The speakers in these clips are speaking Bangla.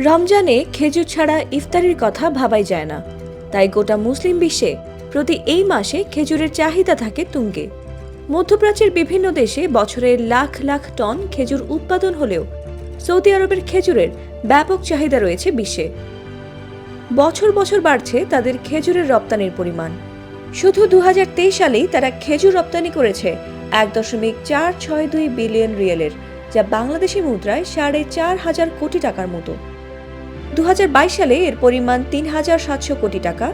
রমজানে খেজুর ছাড়া ইফতারির কথা ভাবাই যায় না, তাই গোটা মুসলিম বিশ্বে প্রতি এই মাসে খেজুরের চাহিদা থাকে তুঙ্গে। মধ্যপ্রাচ্যের বিভিন্ন দেশে বছরে লাখ লাখ টন খেজুর উৎপাদন হলেও সৌদি আরবের খেজুরের ব্যাপক চাহিদা রয়েছে বিশ্বে। বছর বছর বাড়ছে তাদের খেজুরের রপ্তানির পরিমাণ। শুধু 2023 সালেই তারা খেজুর রপ্তানি করেছে 1.462 বিলিয়ন রিয়ালের, যা বাংলাদেশি মুদ্রায় 4,500 কোটি টাকার মতো। 2022 সালে এর পরিমাণ 3,700 কোটি টাকা,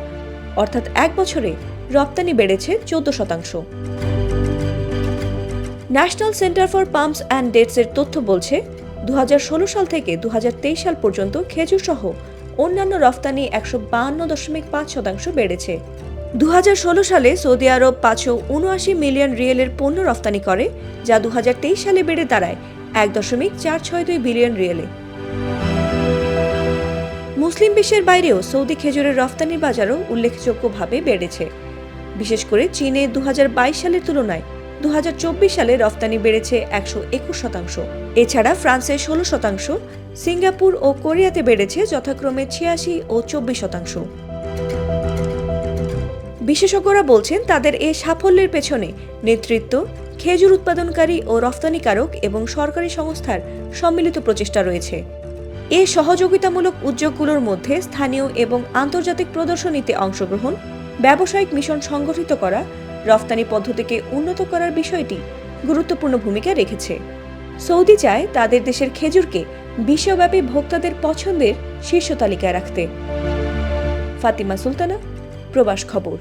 অর্থাৎ এক বছরে রপ্তানি বেড়েছে 14%। National centre for pumps and dates এর তথ্য বলছে 2016 সাল থেকে 2023 সাল পর্যন্ত খেজুর সহ অন্যান্য রফতানি 152.5% বেড়েছে। 2016 সালে সৌদি আরব 579 মিলিয়ন রিয়েলের পণ্য রফতানি করে, যা 2023 সালে বেড়ে দাঁড়ায় 1.462 বিলিয়ন রিয়েলে। মুসলিম বিশ্বের বাইরেও সৌদি খেজুরের রফতানির বাজারও উল্লেখযোগ্যভাবে বেড়েছে। বিশেষ করে চীনে 2022 সালের তুলনায় 2024 সালে রফতানি বেড়েছে 121%। এছাড়া ফ্রান্সে 16%, সিঙ্গাপুর ও কোরিয়াতে বেড়েছে যথাক্রমে 86 ও 24%। বিশেষজ্ঞরা বলছেন তাদের এই সাফল্যের পেছনে নেতৃত্ব, খেজুর উৎপাদনকারী ও রফতানিকারক এবং সরকারি সংস্থার সম্মিলিত প্রচেষ্টা রয়েছে। এই সহযোগিতামূলক উদ্যোগগুলোর মধ্যে স্থানীয় এবং আন্তর্জাতিক প্রদর্শনীতে অংশগ্রহণ, ব্যবসায়িক মিশন সংগঠিত করা, রফতানি পদ্ধতিকে উন্নত করার বিষয়টি গুরুত্বপূর্ণ ভূমিকা রেখেছে। সৌদি চায় তাদের দেশের খেজুরকে বিশ্বব্যাপী ভোক্তাদের পছন্দের শীর্ষ তালিকায় রাখতে। ফাতিমা সুলতানা, প্রবাস খবর।